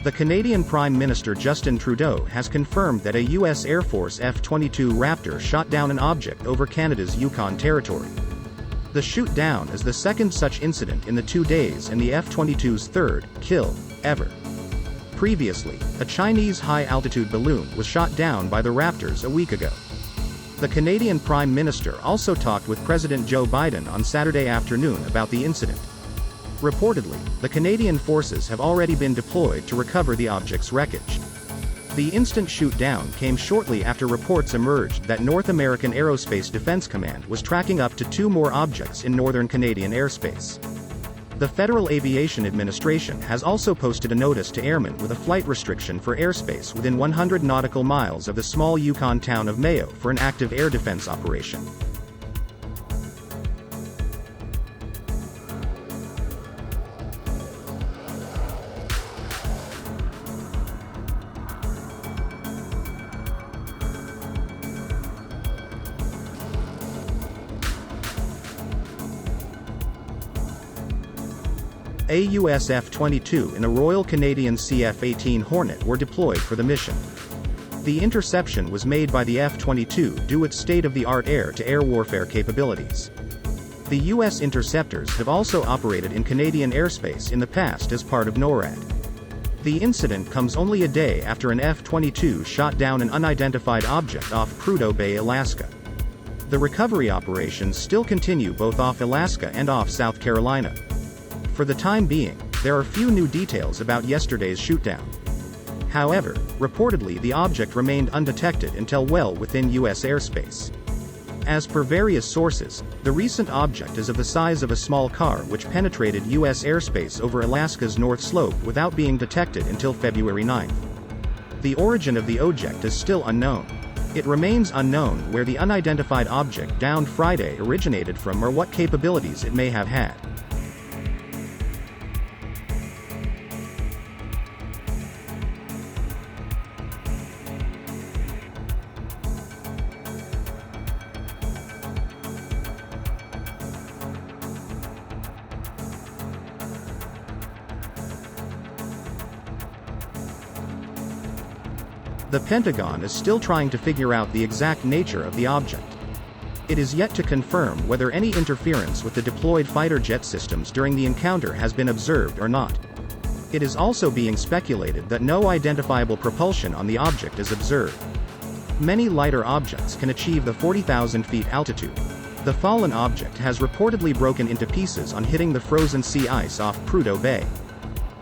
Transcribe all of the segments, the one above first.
The Canadian Prime Minister Justin Trudeau has confirmed that a U.S. Air Force F-22 Raptor shot down an object over Canada's Yukon territory. The shoot-down is the second such incident in the 2 days and the F-22's third kill ever. Previously, a Chinese high-altitude balloon was shot down by the Raptors a week ago. The Canadian Prime Minister also talked with President Joe Biden on Saturday afternoon about the incident. Reportedly, the Canadian forces have already been deployed to recover the object's wreckage. The instant shoot-down came shortly after reports emerged that North American Aerospace Defense Command was tracking up to 2 more objects in northern Canadian airspace. The Federal Aviation Administration has also posted a notice to airmen with a flight restriction for airspace within 100 nautical miles of the small Yukon town of Mayo for an active air defense operation. A U.S. F-22 and a Royal Canadian CF-18 Hornet were deployed for the mission. The interception was made by the F-22 due its state-of-the-art air-to-air warfare capabilities. The U.S. interceptors have also operated in Canadian airspace in the past as part of NORAD. The incident comes only a day after an F-22 shot down an unidentified object off Prudhoe Bay, Alaska. The recovery operations still continue both off Alaska and off South Carolina. For the time being, there are few new details about yesterday's shootdown. However, reportedly the object remained undetected until well within U.S. airspace. As per various sources, the recent object is of the size of a small car which penetrated U.S. airspace over Alaska's North Slope without being detected until February 9. The origin of the object is still unknown. It remains unknown where the unidentified object downed Friday originated from or what capabilities it may have had. The Pentagon is still trying to figure out the exact nature of the object. It is yet to confirm whether any interference with the deployed fighter jet systems during the encounter has been observed or not. It is also being speculated that no identifiable propulsion on the object is observed. Many lighter objects can achieve the 40,000 feet altitude. The fallen object has reportedly broken into pieces on hitting the frozen sea ice off Prudhoe Bay.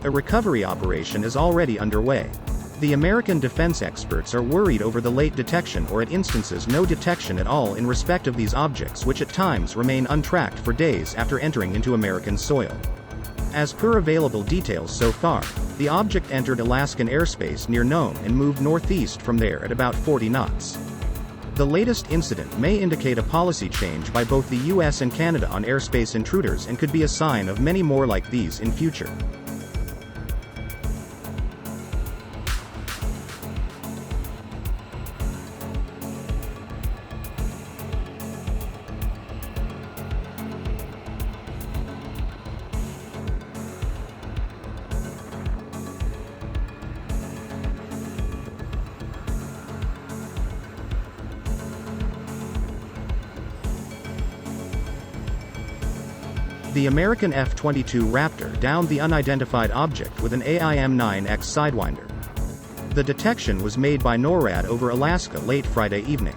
A recovery operation is already underway. The American defense experts are worried over the late detection or at instances no detection at all in respect of these objects which at times remain untracked for days after entering into American soil. As per available details so far, the object entered Alaskan airspace near Nome and moved northeast from there at about 40 knots. The latest incident may indicate a policy change by both the US and Canada on airspace intruders and could be a sign of many more like these in future. The American F-22 Raptor downed the unidentified object with an AIM-9X Sidewinder. The detection was made by NORAD over Alaska late Friday evening.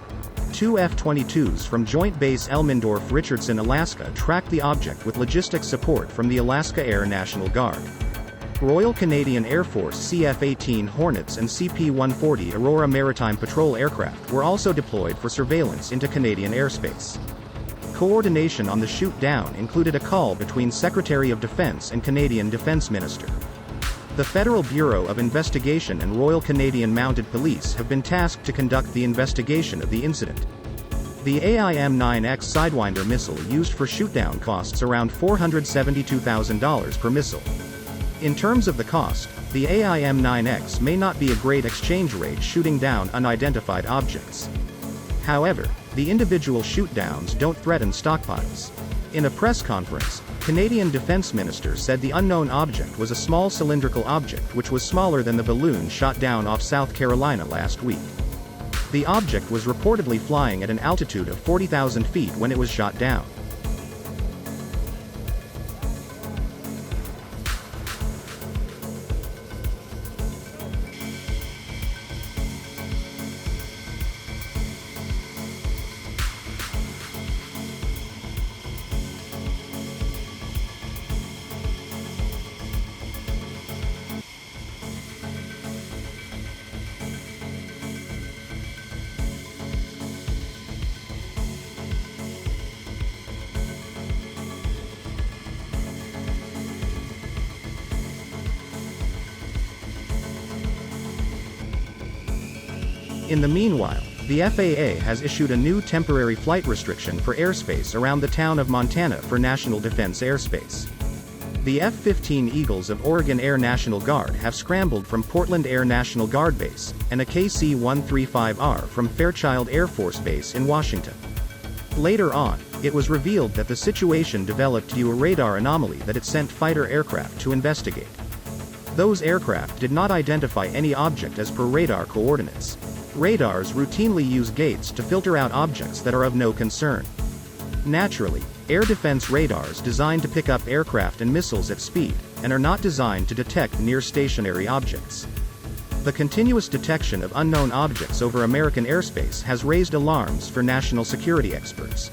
2 F-22s from Joint Base Elmendorf-Richardson, Alaska tracked the object with logistic support from the Alaska Air National Guard. Royal Canadian Air Force CF-18 Hornets and CP-140 Aurora Maritime Patrol aircraft were also deployed for surveillance into Canadian airspace. Coordination on the shoot-down included a call between Secretary of Defense and Canadian Defense Minister. The Federal Bureau of Investigation and Royal Canadian Mounted Police have been tasked to conduct the investigation of the incident. The AIM-9X Sidewinder missile used for shoot-down costs around $472,000 per missile. In terms of the cost, the AIM-9X may not be a great exchange rate shooting down unidentified objects. However, the individual shoot-downs don't threaten stockpiles. In a press conference, Canadian Defence Minister said the unknown object was a small cylindrical object which was smaller than the balloon shot down off South Carolina last week. The object was reportedly flying at an altitude of 40,000 feet when it was shot down. In the meanwhile, the FAA has issued a new temporary flight restriction for airspace around the town of Montana for national defense airspace. The F-15 Eagles of Oregon Air National Guard have scrambled from Portland Air National Guard Base, and a KC-135R from Fairchild Air Force Base in Washington. Later on, it was revealed that the situation developed due to a radar anomaly that it sent fighter aircraft to investigate. Those aircraft did not identify any object as per radar coordinates. Radars routinely use gates to filter out objects that are of no concern. Naturally, air defense radars designed to pick up aircraft and missiles at speed, and are not designed to detect near-stationary objects. The continuous detection of unknown objects over American airspace has raised alarms for national security experts.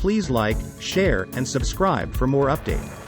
Please like, share, and subscribe for more updates.